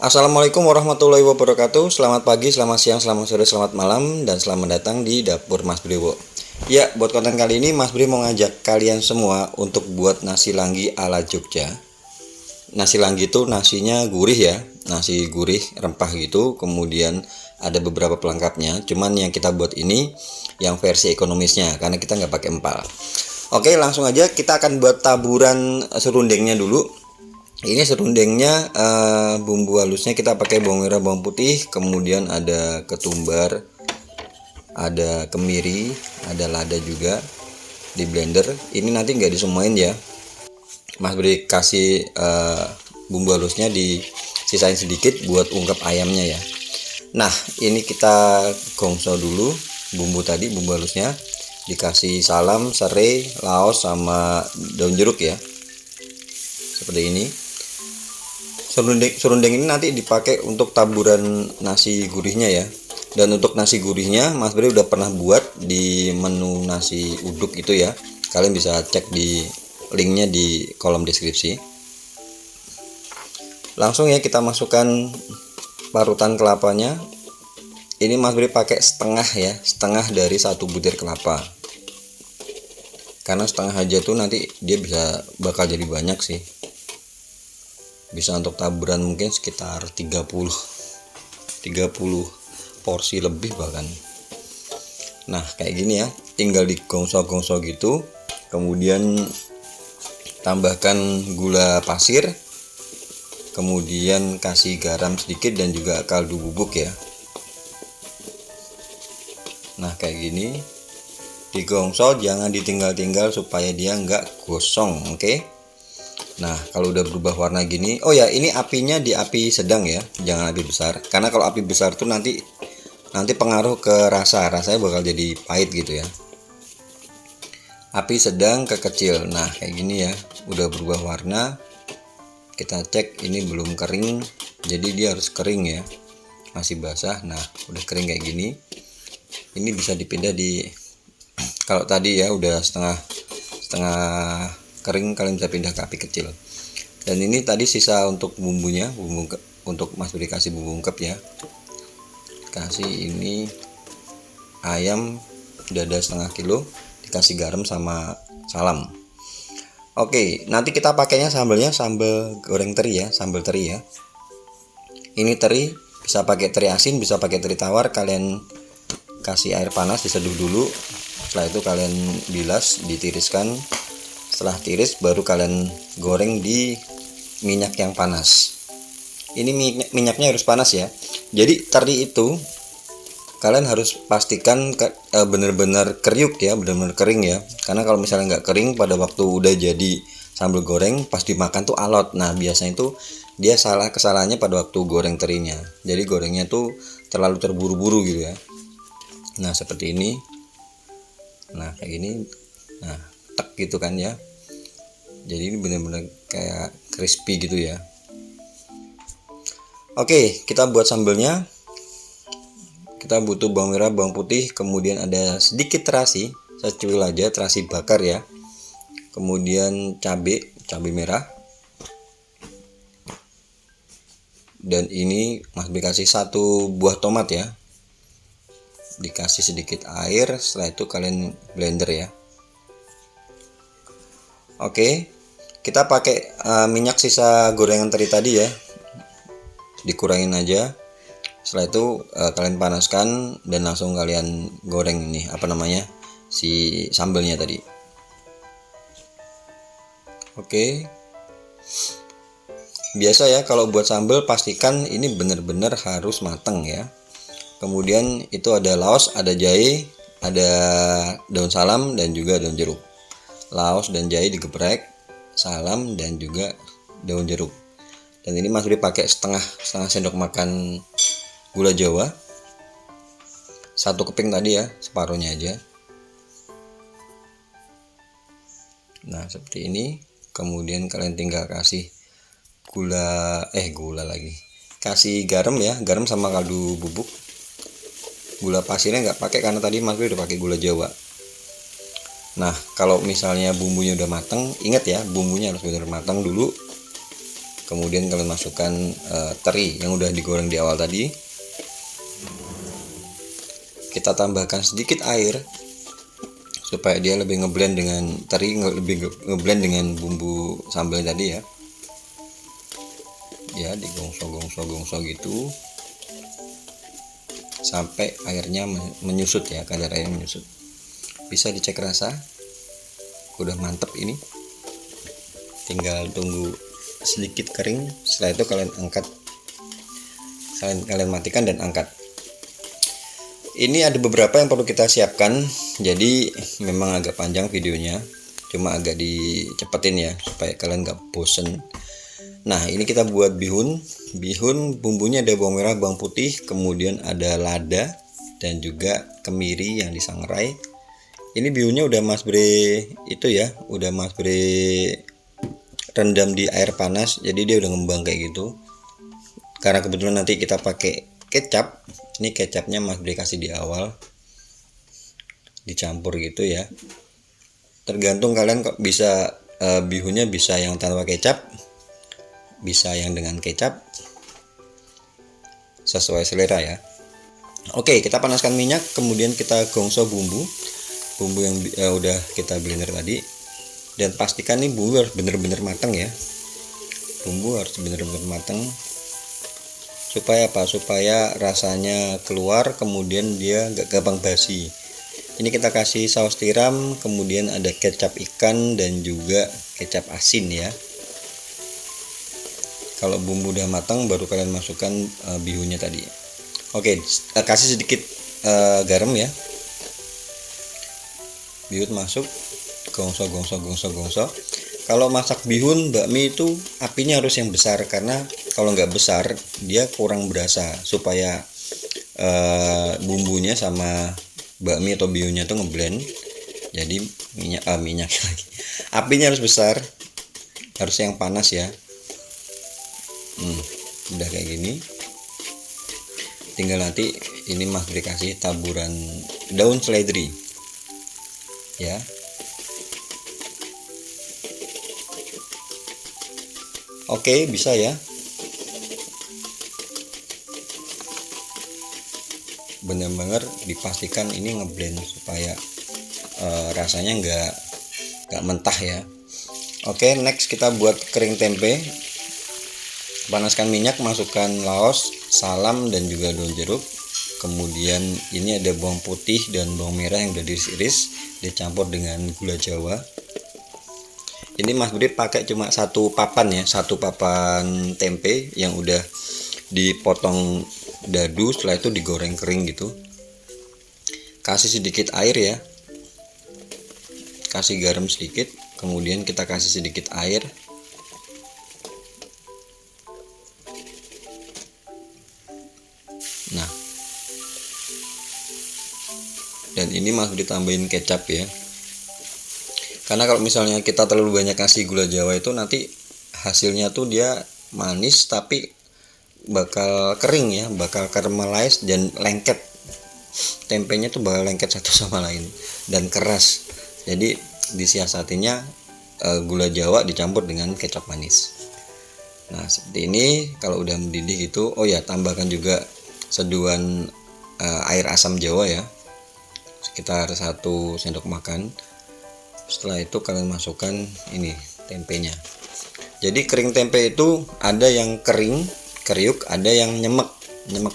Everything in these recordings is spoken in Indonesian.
Assalamualaikum warahmatullahi wabarakatuh. Selamat pagi, selamat siang, selamat sore, selamat malam, dan selamat datang di dapur Mas Brewo. Ya, buat konten kali ini Mas Bre mau ngajak kalian semua untuk buat nasi langgi ala Jogja. Nasi langgi itu nasinya gurih ya, nasi gurih rempah gitu. Kemudian ada beberapa pelengkapnya. Cuman yang kita buat ini yang versi ekonomisnya karena kita nggak pakai empal. Oke, langsung aja kita akan buat taburan serundengnya dulu. Ini serundengnya bumbu halusnya kita pakai bawang merah, bawang putih, kemudian ada ketumbar, ada kemiri, ada lada juga di blender. Ini nanti nggak disemuain ya, Mas beri kasih bumbu halusnya disisain sedikit buat ungkep ayamnya ya. Nah, ini kita gongso dulu bumbu tadi, bumbu halusnya dikasih salam, serai, laos sama daun jeruk ya, seperti ini. Serundeng ini nanti dipakai untuk taburan nasi gurihnya ya. Dan untuk nasi gurihnya Mas Bre udah pernah buat di menu nasi uduk itu ya. Kalian bisa cek di linknya di kolom deskripsi. Langsung ya kita masukkan parutan kelapanya. Ini Mas Bre pakai setengah ya, setengah dari satu butir kelapa. Karena setengah aja tuh nanti dia bakal jadi banyak sih. Bisa untuk taburan mungkin sekitar 30 porsi lebih bahkan. Nah, kayak gini ya, tinggal digongso-gongso gitu. Kemudian tambahkan gula pasir, kemudian kasih garam sedikit dan juga kaldu bubuk ya. Nah, kayak gini digongso, jangan ditinggal-tinggal supaya dia nggak gosong, oke? Nah, kalau udah berubah warna gini, oh ya, ini apinya di api sedang ya, jangan api besar. Karena kalau api besar tuh nanti pengaruh ke rasanya bakal jadi pahit gitu ya. Api sedang ke kecil. Nah, kayak gini ya, udah berubah warna. Kita cek ini belum kering, jadi dia harus kering ya. Masih basah. Nah, udah kering kayak gini. Ini bisa dipindah kalau tadi ya udah setengah kering, kalian bisa pindah ke api kecil. Dan ini tadi sisa untuk bumbunya, untuk Mas Beri kasih bumbu ungkep ya. Kasih ini ayam dada setengah kilo, dikasih garam sama salam. Oke, nanti kita pakainya sambal goreng teri ya, sambal teri ya. Ini teri, bisa pakai teri asin, bisa pakai teri tawar. Kalian kasih air panas, diseduh dulu. Setelah itu kalian bilas, ditiriskan. Setelah tiris baru kalian goreng di minyak yang panas. Ini minyaknya harus panas ya. Jadi teri itu kalian harus pastikan benar-benar kriuk ya, benar-benar kering ya. Karena kalau misalnya nggak kering pada waktu udah jadi sambal goreng, pas dimakan tuh alot. Nah, biasanya itu dia kesalahannya pada waktu goreng terinya. Jadi gorengnya tuh terlalu terburu-buru gitu ya. Nah, seperti ini. Nah, kayak gini. Nah, tek gitu kan ya. Jadi ini benar-benar kayak crispy gitu ya. Oke, kita buat sambelnya. Kita butuh bawang merah, bawang putih, kemudian ada sedikit terasi, secuil aja, terasi bakar ya. Kemudian cabai merah. Dan ini Mas B kasih 1 buah tomat ya. Dikasih sedikit air, setelah itu kalian blender ya. Oke, kita pakai minyak sisa gorengan teri tadi ya, dikurangin aja. Setelah itu kalian panaskan dan langsung kalian goreng ini si sambelnya tadi. Oke, biasa ya kalau buat sambel pastikan ini benar-benar harus matang ya. Kemudian itu ada laos, ada jahe, ada daun salam dan juga daun jeruk. Laos dan jahe digeprek, salam dan juga daun jeruk. Dan ini Mas Bri pakai setengah sendok makan gula Jawa. 1 keping tadi ya, separuhnya aja. Nah, seperti ini. Kemudian kalian tinggal kasih gula lagi. Kasih garam ya, garam sama kaldu bubuk. Gula pasirnya nggak pakai karena tadi Mas Bri udah pakai gula Jawa. Nah, kalau misalnya bumbunya udah matang, ingat ya, bumbunya harus benar matang dulu. Kemudian kalian masukkan teri yang udah digoreng di awal tadi. Kita tambahkan sedikit air supaya dia lebih ngeblend dengan teri, lebih ngeblend dengan bumbu sambal tadi ya. Ya, digongso gitu sampai airnya menyusut ya, kadar air menyusut. Bisa dicek rasa. Udah mantep ini. Tinggal tunggu sedikit kering. Setelah itu kalian angkat. Kalian matikan dan angkat. Ini ada beberapa yang perlu kita siapkan. Jadi memang agak panjang videonya. Cuma agak dicepetin ya supaya kalian gak bosen. Nah, ini kita buat bihun. Bihun bumbunya ada bawang merah, bawang putih, kemudian ada lada dan juga kemiri yang disangrai. Ini bihunnya udah Mas Bre itu ya, udah Mas Bre rendam di air panas, jadi dia udah ngembang kayak gitu. Karena kebetulan nanti kita pakai kecap. Ini kecapnya Mas Bre kasih di awal. Dicampur gitu ya. Tergantung kalian kok bisa bihunnya bisa yang tanpa kecap, bisa yang dengan kecap, sesuai selera ya. Oke, kita panaskan minyak, kemudian kita gongso bumbu yang udah kita blender tadi, dan pastikan nih bumbu harus bener-bener matang ya. Bumbu harus bener-bener matang supaya apa? Supaya rasanya keluar, kemudian dia gak gampang basi. Ini kita kasih saus tiram, kemudian ada kecap ikan dan juga kecap asin ya. Kalau bumbu udah matang baru kalian masukkan bihunnya tadi. Oke, kasih sedikit garam ya. Bihun masuk, gongso. Kalau masak bihun bakmi itu apinya harus yang besar, karena kalau nggak besar dia kurang berasa. Supaya bumbunya sama bakmi atau bihunnya tuh ngeblend. Jadi minyak lagi. Apinya harus besar, harus yang panas ya. Udah kayak gini, tinggal nanti ini Mas Bre kasih taburan daun seledri ya. Oke, bisa ya. Bener-bener dipastikan ini ngeblend supaya rasanya nggak mentah ya. Oke, next kita buat kering tempe. Panaskan minyak, masukkan laos, salam dan juga daun jeruk. Kemudian ini ada bawang putih dan bawang merah yang udah diiris, dicampur dengan gula Jawa. Ini Mas Bre pakai cuma satu papan ya, satu papan tempe yang udah dipotong dadu, setelah itu digoreng kering gitu. Kasih sedikit air ya. Kasih garam sedikit, kemudian kita kasih sedikit air. Nah, dan ini Mas ditambahin kecap ya, karena kalau misalnya kita terlalu banyak kasih gula Jawa itu nanti hasilnya tuh dia manis tapi bakal kering ya, bakal caramelize dan lengket. Tempenya tuh bakal lengket satu sama lain dan keras. Jadi disiasatinya gula Jawa dicampur dengan kecap manis. Nah, seperti ini. Kalau udah mendidih gitu, oh ya, tambahkan juga seduhan air asam Jawa ya, sekitar 1 sendok makan. Setelah itu kalian masukkan ini tempenya. Jadi kering tempe itu ada yang kering kriuk, ada yang nyemek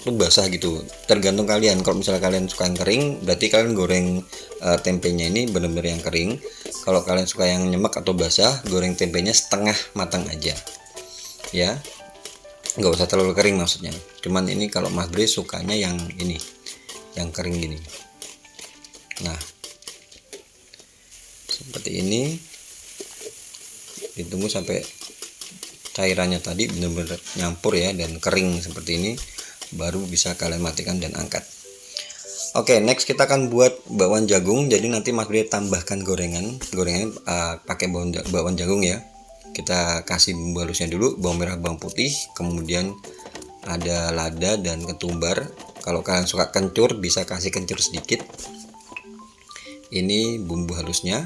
tuh basah gitu, tergantung kalian. Kalau misalnya kalian suka yang kering, berarti kalian goreng tempenya ini benar-benar yang kering. Kalau kalian suka yang nyemek atau basah, goreng tempenya setengah matang aja ya, nggak usah terlalu kering maksudnya. Cuman ini kalau Mas Bre sukanya yang ini, yang kering gini. Nah, seperti ini. Ditunggu sampai cairannya tadi benar-benar nyampur ya dan kering seperti ini, baru bisa kalian matikan dan angkat. Oke, next kita akan buat bakwan jagung. Jadi nanti Mas Bre tambahkan gorengan pakai bakwan jagung ya. Kita kasih bumbu halusnya dulu, bawang merah, bawang putih, kemudian ada lada dan ketumbar. Kalau kalian suka kencur bisa kasih kencur sedikit. Ini bumbu halusnya.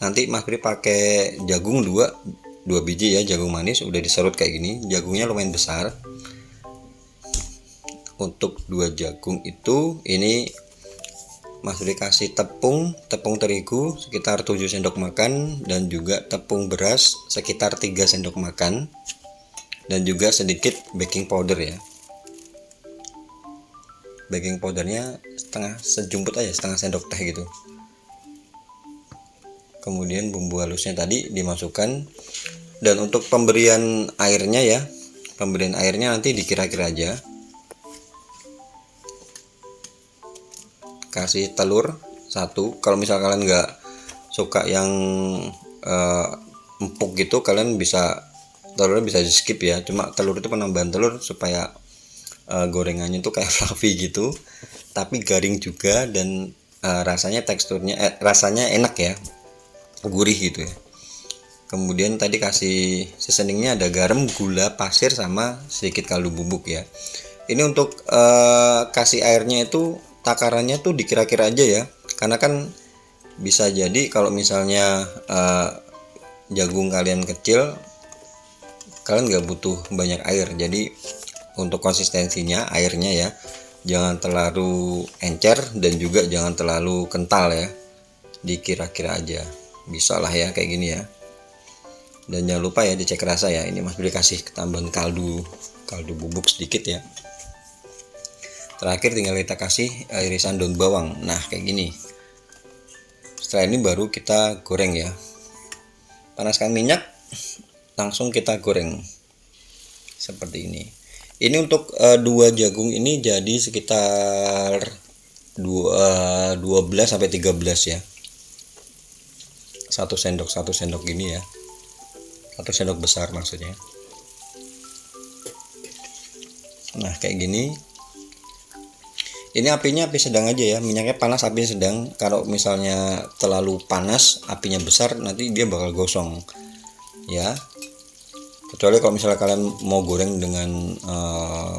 Nanti Mas Bre pakai jagung 2 2 biji ya jagung manis udah diserut kayak gini. Jagungnya lumayan besar. Untuk 2 jagung itu ini Mas Budi kasih tepung terigu sekitar 7 sendok makan, dan juga tepung beras sekitar 3 sendok makan, dan juga sedikit baking powder ya. Baking powdernya sejumput aja, setengah sendok teh gitu. Kemudian bumbu halusnya tadi dimasukkan, dan untuk pemberian airnya ya, pemberian airnya nanti dikira-kira aja. Kasih telur 1. Kalau misal kalian nggak suka yang empuk gitu, kalian bisa telurnya bisa di skip ya. Cuma telur itu penambahan telur supaya gorengannya tuh kayak fluffy gitu, tapi garing juga, dan rasanya rasanya enak ya, gurih gitu ya. Kemudian tadi kasih seasoningnya ada garam, gula, pasir, sama sedikit kaldu bubuk ya. Ini untuk kasih airnya itu takarannya tuh dikira-kira aja ya, karena kan bisa jadi kalau misalnya jagung kalian kecil, kalian nggak butuh banyak air. Jadi untuk konsistensinya airnya ya, jangan terlalu encer dan juga jangan terlalu kental ya, dikira-kira aja, bisa lah ya kayak gini ya. Dan jangan lupa ya dicek rasa ya. Ini Mas Budi kasih tambahan kaldu bubuk sedikit ya. Terakhir tinggal kita kasih irisan daun bawang. Nah kayak gini. Setelah ini baru kita goreng ya. Panaskan minyak, langsung kita goreng seperti ini. Ini untuk 2 jagung ini jadi sekitar 12 sampai 13 ya. 1 sendok gini ya. 1 sendok besar maksudnya. Nah kayak gini. Ini apinya api sedang aja ya, minyaknya panas, apinya sedang. Kalau misalnya terlalu panas, apinya besar, nanti dia bakal gosong ya. Kecuali kalau misalnya kalian mau goreng dengan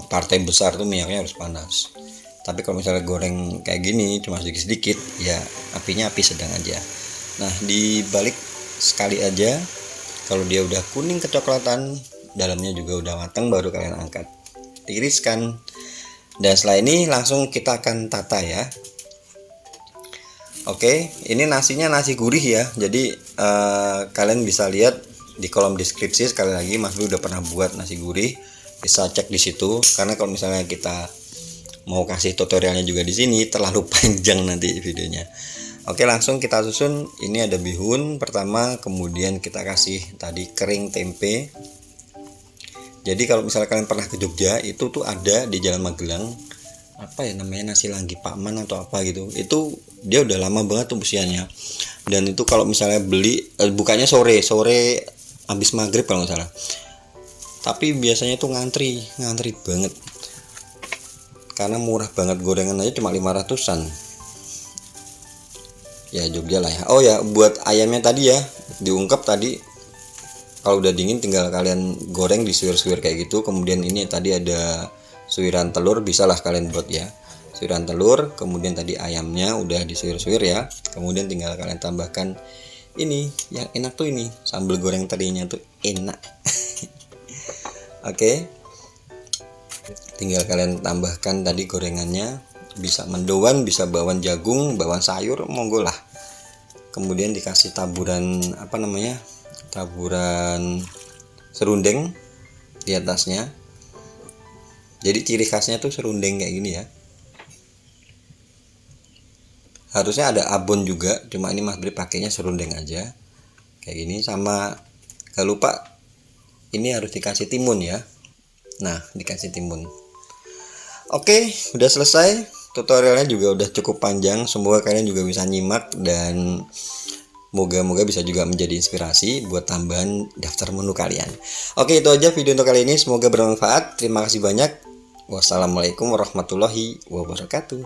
partai besar tuh minyaknya harus panas. Tapi kalau misalnya goreng kayak gini cuma sedikit-sedikit ya, apinya api sedang aja. Nah dibalik sekali aja, kalau dia udah kuning kecoklatan, dalamnya juga udah matang, baru kalian angkat, tiriskan. Dan setelah ini langsung kita akan tata ya. Oke, ini nasinya nasi gurih ya. Jadi kalian bisa lihat di kolom deskripsi, sekali lagi Mas Budi udah pernah buat nasi gurih, bisa cek di situ. Karena kalau misalnya kita mau kasih tutorialnya juga di sini terlalu panjang nanti videonya. Oke, langsung kita susun. Ini ada bihun pertama, kemudian kita kasih tadi kering tempe. Jadi kalau misalnya kalian pernah ke Jogja, itu tuh ada di Jalan Magelang, apa ya namanya, nasi langgi Pak Man atau apa gitu. Itu dia udah lama banget tuh usianya. Dan itu kalau misalnya beli bukanya sore habis maghrib kalau nggak salah. Tapi biasanya tuh ngantri banget. Karena murah banget, gorengan aja cuma 500-an. Ya Jogja lah ya. Oh ya, buat ayamnya tadi ya, diungkep tadi. Kalau udah dingin tinggal kalian goreng, disuir-suir kayak gitu. Kemudian ini tadi ada suiran telur, bisalah kalian buat ya. Suiran telur, kemudian tadi ayamnya udah disuir-suir ya. Kemudian tinggal kalian tambahkan ini, yang enak tuh ini, sambal goreng tadinya tuh enak. Oke. Tinggal kalian tambahkan tadi gorengannya, bisa mendoan, bisa bawang jagung, bawang sayur, monggo lah. Kemudian dikasih taburan taburan serundeng di atasnya. Jadi ciri khasnya tuh serundeng kayak gini ya. Harusnya ada abon juga, cuma ini Mas Bri pakainya serundeng aja kayak gini. Sama gak lupa ini harus dikasih timun ya. Nah dikasih timun. Oke, udah selesai. Tutorialnya juga udah cukup panjang. Semoga kalian juga bisa nyimak, dan moga-moga bisa juga menjadi inspirasi buat tambahan daftar menu kalian. Oke, itu aja video untuk kali ini. Semoga bermanfaat. Terima kasih banyak. Wassalamualaikum warahmatullahi wabarakatuh.